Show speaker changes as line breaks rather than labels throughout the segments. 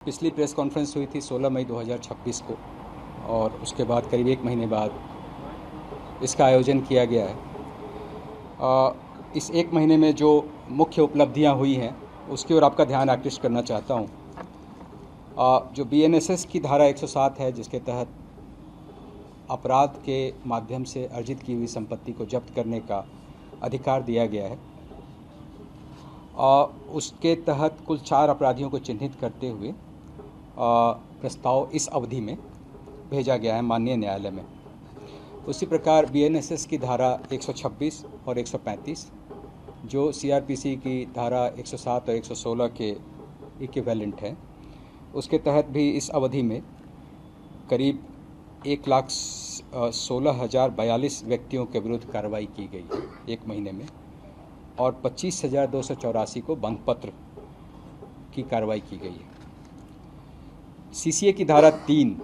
पिछली press conference हुई थी 16 मई 2026 को और उसके बाद करीब एक महीने बाद इसका आयोजन किया गया है। इस एक महीने में जो मुख्य उपलब्धियां हुई हैं उसकी ओर आपका ध्यान आकृष्ट करना चाहता हूं। जो BNSS की धारा 107 है, जिसके तहत अपराध के माध्यम से अर्जित की हुई संपत्ति को जब्त करने का अधिकार दिया गया है, उसके तहत कुल 4 अपराधियों को चिन्हित करते हुए प्रस्ताव इस अवधि में भेजा गया है माननीय न्यायालय में। उसी प्रकार BNSS की धारा 126 और 135 जो CRPC की धारा 107 और 116 के इक्विवेलेंट है, उसके तहत भी इस अवधि में करीब 1,16,042 व्यक्तियों के विरुद्ध कार्रवाई की गई है एक महीने में, और 25,284 को बंद पत्र की कार्रवाई की गई है। CCA की धारा 3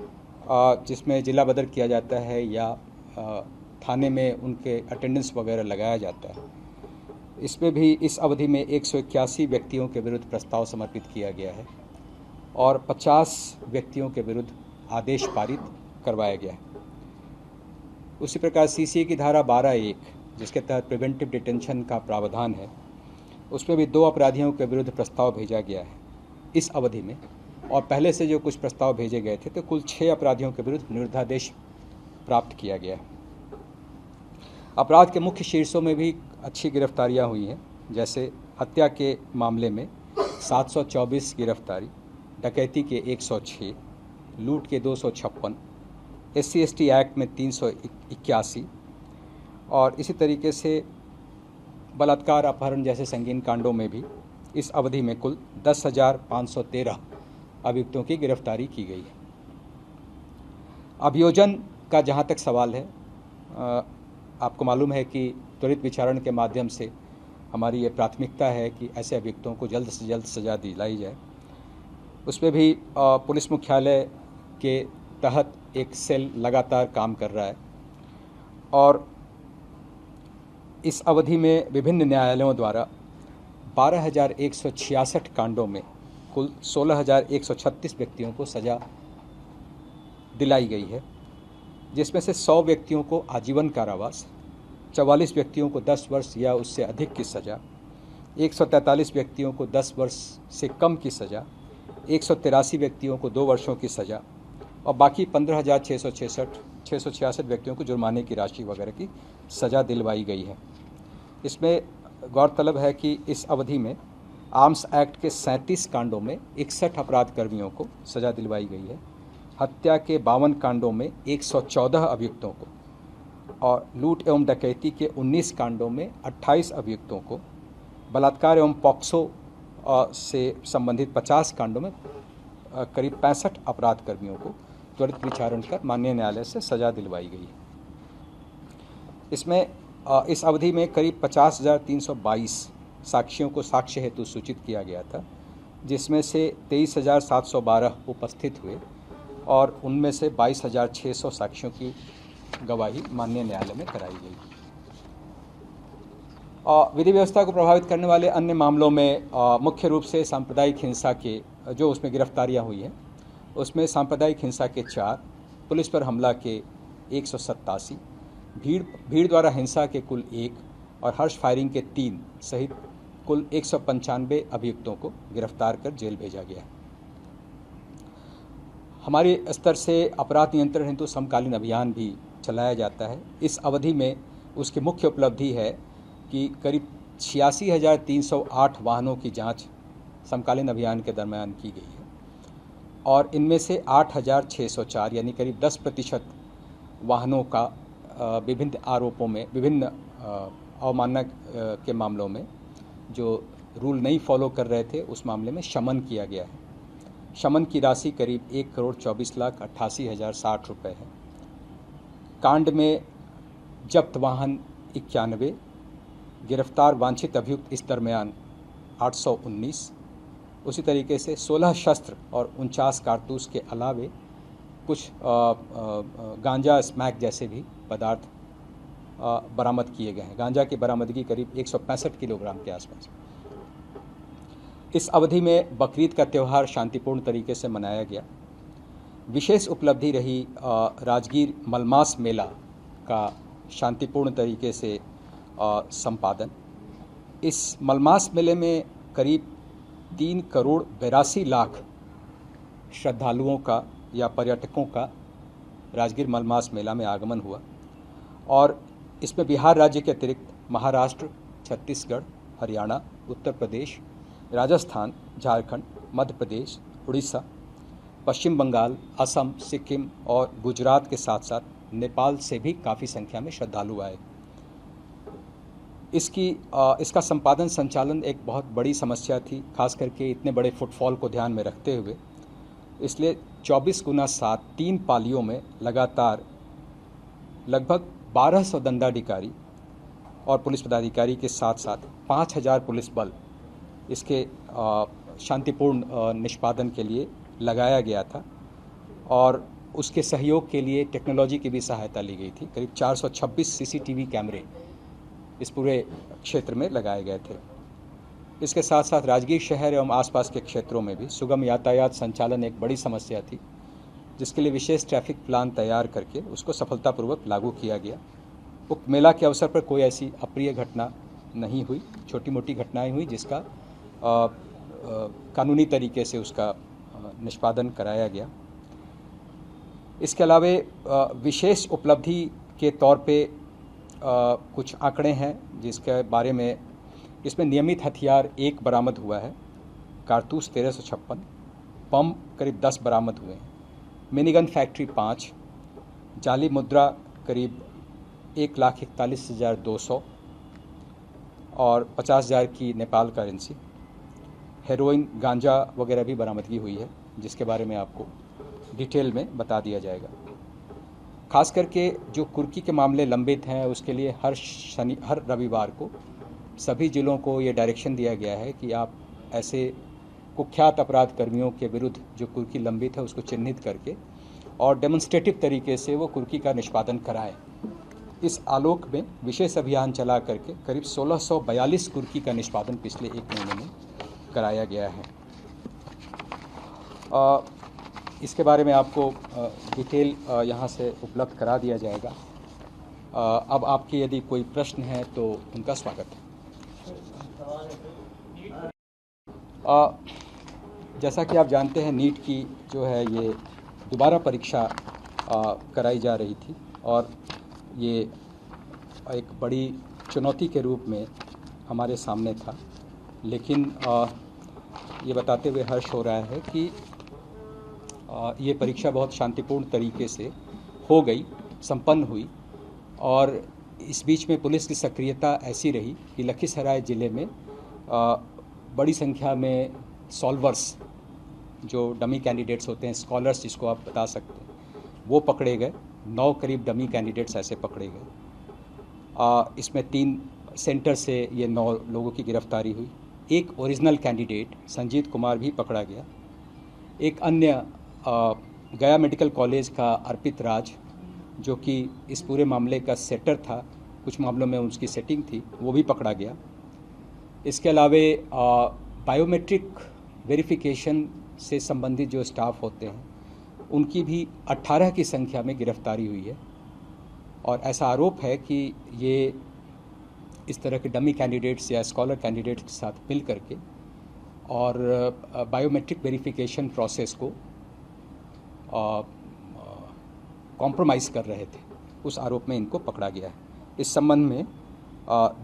जिसमें जिला बदर किया जाता है या थाने में उनके अटेंडेंस वगैरह लगाया जाता है, इसमें भी इस अवधि में 181 व्यक्तियों के विरुद्ध प्रस्ताव समर्पित किया गया है और 50 व्यक्तियों के विरुद्ध आदेश पारित करवाया गया है। उसी प्रकार CCA की धारा 12(1) जिसके तहत प्रिवेंटिव डिटेंशन का प्रावधान है, उसमें भी 2 अपराधियों के विरुद्ध प्रस्ताव भेजा गया है इस अवधि में, और पहले से जो कुछ प्रस्ताव भेजे गए थे तो कुल 6 अपराधियों के विरुद्ध निरुद्धादेश प्राप्त किया गया है। अपराध के मुख्य शीर्षों में भी अच्छी गिरफ्तारियां हुई हैं, जैसे हत्या के मामले में 724 गिरफ्तारी, डकैती के 106, लूट के 256, SC/ST एक्ट में 381, और इसी तरीके से बलात्कार, अपहरण जैसे संगीन कांडों में भी इस अवधि में कुल 10,513 अभियुक्तों की गिरफ्तारी की गई है। अभियोजन का जहाँ तक सवाल है, आपको मालूम है कि त्वरित विचारण के माध्यम से हमारी ये प्राथमिकता है कि ऐसे अभियुक्तों को जल्द से जल्द सज़ा दिलाई जाए। उसमें भी पुलिस मुख्यालय के तहत एक सेल लगातार काम कर रहा है और इस अवधि में विभिन्न न्यायालयों द्वारा 12,166 कांडों में कुल 16,136 व्यक्तियों को सज़ा दिलाई गई है, जिसमें से 100 व्यक्तियों को आजीवन कारावास, 44 व्यक्तियों को 10 वर्ष या उससे अधिक की सज़ा, 143 व्यक्तियों को 10 वर्ष से कम की सज़ा, 183 व्यक्तियों को 2 वर्षों की सज़ा और बाकी 15,666 व्यक्तियों को जुर्माने की राशि वगैरह की सज़ा दिलवाई गई है। इसमें गौरतलब है कि इस अवधि में आर्म्स एक्ट के 37 कांडों में 61 अपराध कर्मियों को सज़ा दिलवाई गई है, हत्या के 52 कांडों में 114 अभियुक्तों को और लूट एवं डकैती के 19 कांडों में 28 अभियुक्तों को, बलात्कार एवं पॉक्सो से संबंधित 50 कांडों में करीब 65 अपराध कर्मियों को त्वरित विचारण कर माननीय न्यायालय से सज़ा दिलवाई गई है। इसमें इस अवधि में करीब 50,322 साक्षियों को साक्ष्य हेतु सूचित किया गया था, जिसमें से 23,712 उपस्थित हुए और उनमें से 22,600 साक्ष्यों की गवाही माननीय न्यायालय में कराई गई। विधि व्यवस्था को प्रभावित करने वाले अन्य मामलों में मुख्य रूप से सांप्रदायिक हिंसा के जो उसमें गिरफ्तारियां हुई हैं, उसमें सांप्रदायिक हिंसा के 4, पुलिस पर हमला के 187, भीड़ द्वारा हिंसा के कुल 1 और हर्ष फायरिंग के 3 सहित कुल 195 अभियुक्तों को गिरफ्तार कर जेल भेजा गया है। हमारे स्तर से अपराध नियंत्रण हेतु समकालीन अभियान भी चलाया जाता है। इस अवधि में उसकी मुख्य उपलब्धि है कि करीब 86,308 वाहनों की जांच समकालीन अभियान के दरमियान की गई है और इनमें से 8,604 यानी करीब 10% वाहनों का विभिन्न आरोपों में, विभिन्न अवमानना के मामलों में जो रूल नहीं फॉलो कर रहे थे उस मामले में शमन किया गया है। शमन की राशि करीब 1,24,88,060 रुपये है। कांड में जब्त वाहन 91, गिरफ्तार वांछित अभियुक्त इस दरमियान 819, उसी तरीके से 16 शस्त्र और 49 कारतूस के अलावे कुछ गांजा, स्मैक जैसे भी पदार्थ बरामद किए गए हैं। गांजा की बरामदगी करीब 165 किलोग्राम के आसपास। इस अवधि में बकरीद का त्यौहार शांतिपूर्ण तरीके से मनाया गया। विशेष उपलब्धि रही राजगीर मलमास मेला का शांतिपूर्ण तरीके से संपादन। इस मलमास मेले में करीब 3 करोड़ 82 लाख श्रद्धालुओं का या पर्यटकों का राजगीर मलमास मेला में आगमन हुआ और इसमें बिहार राज्य के अतिरिक्त महाराष्ट्र, छत्तीसगढ़, हरियाणा, उत्तर प्रदेश, राजस्थान, झारखंड, मध्य प्रदेश, उड़ीसा, पश्चिम बंगाल, असम, सिक्किम और गुजरात के साथ साथ नेपाल से भी काफ़ी संख्या में श्रद्धालु आए। इसका संपादन संचालन एक बहुत बड़ी समस्या थी, खास करके इतने बड़े फुटफॉल को ध्यान में रखते हुए। इसलिए 24x7 3 पालियों में लगातार लगभग 1200 दंडाधिकारी और पुलिस पदाधिकारी के साथ साथ 5000 पुलिस बल इसके शांतिपूर्ण निष्पादन के लिए लगाया गया था और उसके सहयोग के लिए टेक्नोलॉजी की भी सहायता ली गई थी। करीब 426 सीसीटीवी कैमरे इस पूरे क्षेत्र में लगाए गए थे। इसके साथ साथ राजगीर शहर एवं आसपास के क्षेत्रों में भी सुगम यातायात संचालन एक बड़ी समस्या थी, जिसके लिए विशेष ट्रैफिक प्लान तैयार करके उसको सफलतापूर्वक लागू किया गया। उक्त मेला के अवसर पर कोई ऐसी अप्रिय घटना नहीं हुई, छोटी मोटी घटनाएं हुई जिसका कानूनी तरीके से उसका निष्पादन कराया गया। इसके अलावा विशेष उपलब्धि के तौर पे कुछ आंकड़े हैं जिसके बारे में, इसमें नियमित हथियार 1 बरामद हुआ है, कारतूस 1356, बम करीब 10 बरामद हुए हैं, मिनीगन फैक्ट्री 5, जाली मुद्रा करीब 1,41,200 और 50,000 की नेपाल करेंसी, हेरोइन, गांजा वगैरह भी बरामदगी हुई है, जिसके बारे में आपको डिटेल में बता दिया जाएगा। खास करके जो कुर्की के मामले लंबित हैं उसके लिए हर रविवार को सभी जिलों को ये डायरेक्शन दिया गया है कि आप ऐसे कुख्यात अपराध कर्मियों के विरुद्ध जो कुर्की लंबित है उसको चिन्हित करके और डेमोन्स्ट्रेटिव तरीके से वो कुर्की का निष्पादन कराएं। इस आलोक में विशेष अभियान चला करके करीब 1642 कुर्की का निष्पादन पिछले 1 महीने में कराया गया है। इसके बारे में आपको डिटेल यहाँ से उपलब्ध करा दिया जाएगा। अब आपके यदि कोई प्रश्न है तो उनका स्वागत है। जैसा कि आप जानते हैं, नीट की जो है ये दोबारा परीक्षा कराई जा रही थी और ये एक बड़ी चुनौती के रूप में हमारे सामने था, लेकिन ये बताते हुए हर्ष हो रहा है कि ये परीक्षा बहुत शांतिपूर्ण तरीके से हो गई, संपन्न हुई और इस बीच में पुलिस की सक्रियता ऐसी रही कि लखीसराय ज़िले में बड़ी संख्या में सॉल्वर्स, जो डमी कैंडिडेट्स होते हैं, स्कॉलर्स जिसको आप बता सकते हैं, वो पकड़े गए। 9 करीब डमी कैंडिडेट्स ऐसे पकड़े गए। इसमें 3 सेंटर से ये 9 लोगों की गिरफ्तारी हुई। एक ओरिजिनल कैंडिडेट संजीत कुमार भी पकड़ा गया। एक अन्य गया मेडिकल कॉलेज का अर्पित राज, जो कि इस पूरे मामले का सेटर था, कुछ मामलों में उसकी सेटिंग थी, वो भी पकड़ा गया। इसके अलावा बायोमेट्रिक वेरिफिकेशन से संबंधित जो स्टाफ होते हैं उनकी भी 18 की संख्या में गिरफ्तारी हुई है और ऐसा आरोप है कि ये इस तरह के डमी कैंडिडेट्स या स्कॉलर कैंडिडेट्स के साथ मिल करके और बायोमेट्रिक वेरिफिकेशन प्रोसेस को कॉम्प्रोमाइज़ कर रहे थे। उस आरोप में इनको पकड़ा गया है। इस संबंध में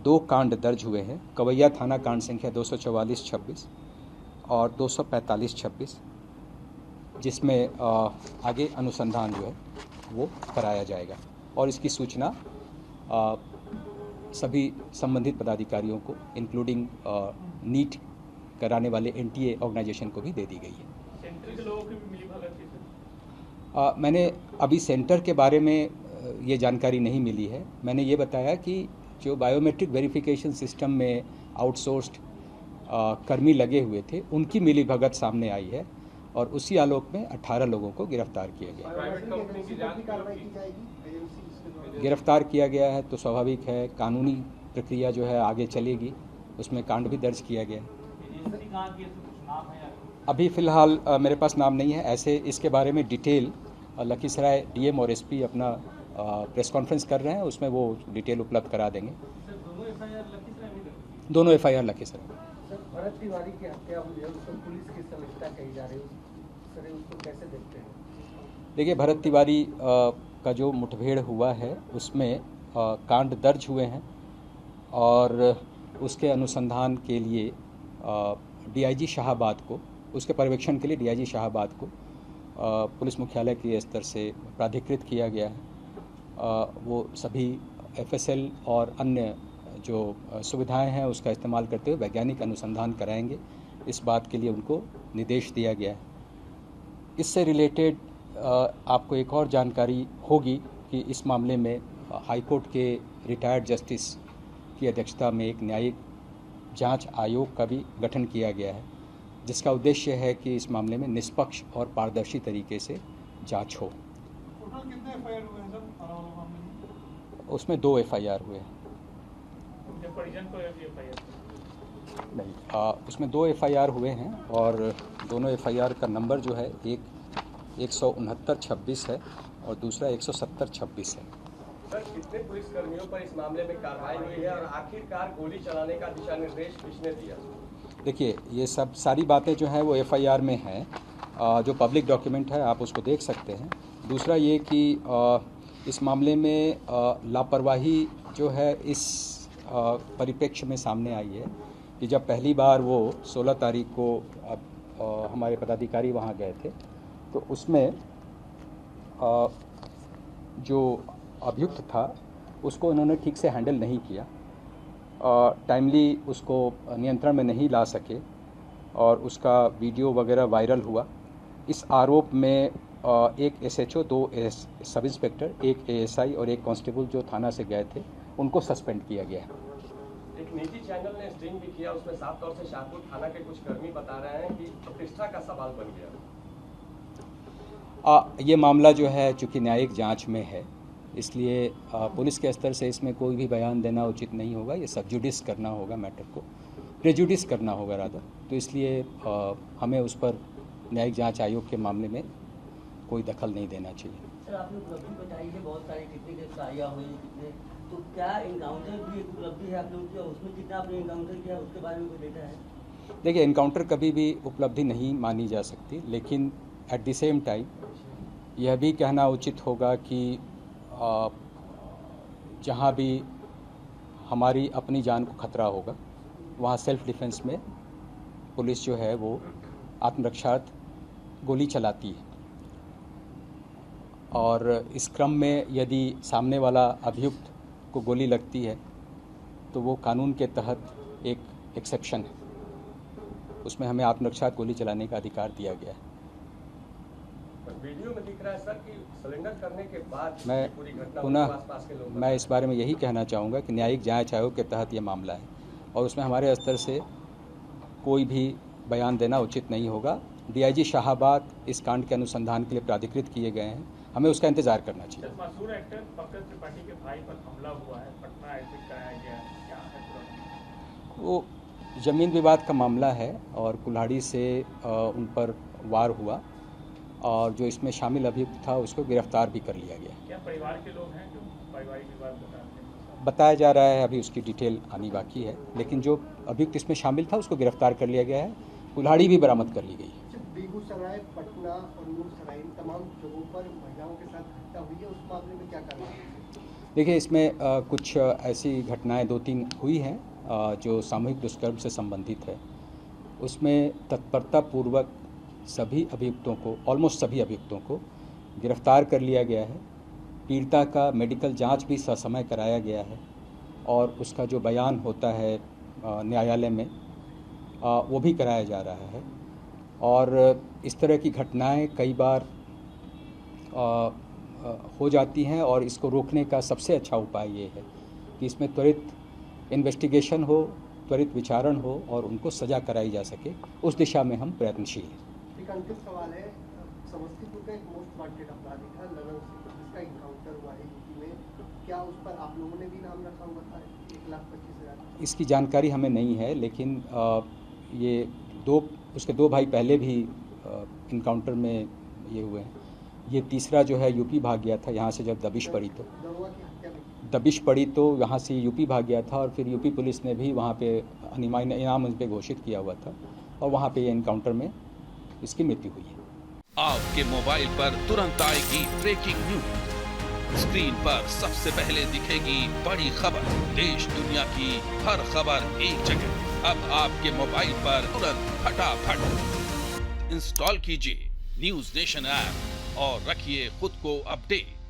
2 कांड दर्ज हुए हैं। कवैया थाना कांड संख्या 244-26 और 245-26, जिसमें आगे अनुसंधान जो है वो कराया जाएगा और इसकी सूचना सभी संबंधित पदाधिकारियों को इंक्लूडिंग नीट कराने वाले एनटीए ऑर्गेनाइजेशन को भी दे दी गई है।
सेंटर के लोगों की भी मिली भगत थी सर?
मैंने अभी सेंटर के बारे में ये जानकारी नहीं मिली है। मैंने ये बताया कि जो बायोमेट्रिक वेरिफिकेशन सिस्टम में आउटसोर्स्ड कर्मी लगे हुए थे उनकी मिली भगत सामने आई है और उसी आलोक में 18 लोगों को गिरफ्तार किया गया। गिरफ्तार किया गया है तो स्वाभाविक है कानूनी प्रक्रिया जो है आगे चलेगी, उसमें कांड भी दर्ज किया गया है।
एजेंसी कहाँ की है, इसमें कुछ नाम है या
अभी फ़िलहाल मेरे पास नाम नहीं है। ऐसे इसके बारे में डिटेल लखीसराय डीएम और एसपी अपना प्रेस कॉन्फ्रेंस कर रहे हैं, उसमें वो डिटेल उपलब्ध करा देंगे।
सर दोनों एफआईआर लखीसराय में दर्ज की?
दोनों एफआईआर लखीसराय।
सर भरत तिवारी की हत्या हुई है, उसको पुलिस की समिक्षा कही जा रही है, सर उसको कैसे देखते हैं?
देखिए, भरत तिवारी का जो मुठभेड़ हुआ है उसमें कांड दर्ज हुए हैं और उसके अनुसंधान के लिए डीआईजी शाहाबाद को, उसके पर्यवेक्षण के लिए डीआईजी शाहाबाद को पुलिस मुख्यालय के स्तर से प्राधिकृत किया गया है। वो सभी एफएसएल और अन्य जो सुविधाएं हैं उसका इस्तेमाल करते हुए वैज्ञानिक अनुसंधान कराएंगे, इस बात के लिए उनको निर्देश दिया गया है। इससे रिलेटेड आपको एक और जानकारी होगी कि इस मामले में हाईकोर्ट के रिटायर्ड जस्टिस की अध्यक्षता में एक न्यायिक जांच आयोग का भी गठन किया गया है, जिसका उद्देश्य है कि इस मामले में निष्पक्ष और पारदर्शी तरीके से जांच हो।
टोटल कितने एफआईआर हुए हैं सर अलग अलग मामले में?
उसमें 2 एफआईआर हुए हैं।
जब परिजन को एफआईआर
नहीं, उसमें 2 एफआईआर हुए हैं और दोनों एफआईआर का नंबर जो है एक 169-26 है और दूसरा 170-26 है।
सर कितने पुलिसकर्मियों पर इस मामले में कार्रवाई हुई है और आखिरकार गोली चलाने का दिशा निर्देश किसने दिया?
देखिए, ये सब सारी बातें जो हैं वो एफआईआर में हैं, जो पब्लिक डॉक्यूमेंट है आप उसको देख सकते हैं। दूसरा ये कि इस मामले में लापरवाही जो है इस परिप्रेक्ष्य में सामने आई है कि जब पहली बार वो 16 तारीख को हमारे पदाधिकारी वहाँ गए थे तो उसमें जो अभियुक्त था उसको उन्होंने ठीक से हैंडल नहीं किया, टाइमली उसको नियंत्रण में नहीं ला सके और उसका वीडियो वगैरह वायरल हुआ। इस आरोप में एक एसएचओ, 2 सब इंस्पेक्टर, एक एएसआई और एक कांस्टेबल जो थाना से गए थे उनको सस्पेंड किया गया है।
एक निजी चैनल ने स्ट्रिंग भी किया, उसमें साफ तौर से शाहपुर थाना के कुछ कर्मी बता रहे हैं कि प्रतिष्ठा का सवाल बन गया।
ये मामला जो है चूँकि न्यायिक जांच में है, इसलिए पुलिस के स्तर से इसमें कोई भी बयान देना उचित नहीं होगा। ये सब जुडिस करना होगा, मैटर को प्रेजुडिस करना होगा रादर। तो इसलिए हमें उस पर न्यायिक जांच आयोग के मामले में कोई दखल नहीं देना चाहिए।
सर आपने उपलब्धि बताई है बहुत सारी, कितनी गिरफ्तारियाँ हुई, कितने, तो क्या इनकाउंटर भी एक उपलब्धि है आप लोगों की, उसमें कितना आपने इनकाउंटर किया उसके बारे में कोई डेटा है?
देखिए, इनकाउंटर कभी भी उपलब्धि नहीं मानी जा सकती, लेकिन एट द सेम टाइम यह भी कहना उचित होगा कि जहाँ भी हमारी अपनी जान को खतरा होगा वहाँ सेल्फ डिफेंस में पुलिस जो है वो आत्मरक्षार्थ गोली चलाती है और इस क्रम में यदि सामने वाला अभियुक्त को गोली लगती है तो वो कानून के तहत एक एक्सेप्शन है, उसमें हमें आत्मरक्षार्थ गोली चलाने का अधिकार दिया गया है।
वीडियो में दिख रहा है सर कि सरेंडर करने के बाद
मैं
पूरी घटना
पुनः
आसपास के लोग
मैं इस बारे में यही कहना चाहूँगा कि न्यायिक जांच आयोग के तहत ये मामला है और उसमें हमारे स्तर से कोई भी बयान देना उचित नहीं होगा। डीआईजी शाहाबाद इस कांड के अनुसंधान के लिए प्राधिकृत किए गए हैं, हमें उसका इंतजार करना चाहिए।
सर मशहूर एक्टर पंकज त्रिपाठी के भाई पर हमला हुआ है, पटना एडमिट कराया गया है, क्या है पूरा?
वो ज़मीन विवाद का मामला है और कुल्हाड़ी से उन पर वार हुआ और जो इसमें शामिल अभियुक्त था उसको गिरफ्तार भी कर लिया गया।
क्या परिवार के लोग हैं जो पारिवारिक विवाद बताते हैं?
बताया जा रहा है, अभी उसकी डिटेल आनी बाकी है, लेकिन जो अभियुक्त इसमें शामिल था उसको गिरफ्तार कर लिया गया है, कुल्हाड़ी भी बरामद कर ली गई है।
बेगूसराय, पटना और नूरसराय इन तमाम जगहों पर महिलाओं के साथ हत्या हुई है, उस मामले में क्या करना है?
देखिए, इसमें कुछ ऐसी घटनाएं 2-3 हुई हैं जो सामूहिक दुष्कर्म से संबंधित है। उसमें तत्परतापूर्वक सभी अभियुक्तों को, ऑलमोस्ट सभी अभियुक्तों को गिरफ्तार कर लिया गया है। पीड़िता का मेडिकल जांच भी ससमय कराया गया है और उसका जो बयान होता है न्यायालय में वो भी कराया जा रहा है। और इस तरह की घटनाएं कई बार हो जाती हैं और इसको रोकने का सबसे अच्छा उपाय ये है कि इसमें त्वरित इन्वेस्टिगेशन हो, त्वरित विचारण हो और उनको सज़ा कराई जा सके, उस दिशा में हम प्रयत्नशील हैं।
एक अंतिम सवाल है, समस्तीपुर का एक मोस्ट वांटेड अपराधी था ललन सिंह, जिसका इनकाउंटर हुआ है यूपी में, क्या उस पर आप लोगों ने भी नाम रखा हुआ था 1,25,000?
इसकी जानकारी हमें नहीं है, लेकिन ये उसके 2 भाई पहले भी इनकाउंटर में ये हुए हैं। ये तीसरा जो है यूपी भाग गया था, यहाँ से जब दबिश पड़ी तो यहाँ से यूपी भाग गया था और फिर यूपी पुलिस ने भी वहाँ पे इनाम उन पे घोषित किया हुआ था और वहाँ पे ये इनकाउंटर में इसकी मृत्यु हुई है।
आपके मोबाइल पर तुरंत आएगी ब्रेकिंग न्यूज, स्क्रीन पर सबसे पहले दिखेगी बड़ी खबर, देश दुनिया की हर खबर एक जगह। अब आपके मोबाइल पर तुरंत फटाफट इंस्टॉल कीजिए न्यूज़ नेशन ऐप और रखिए खुद को अपडेट।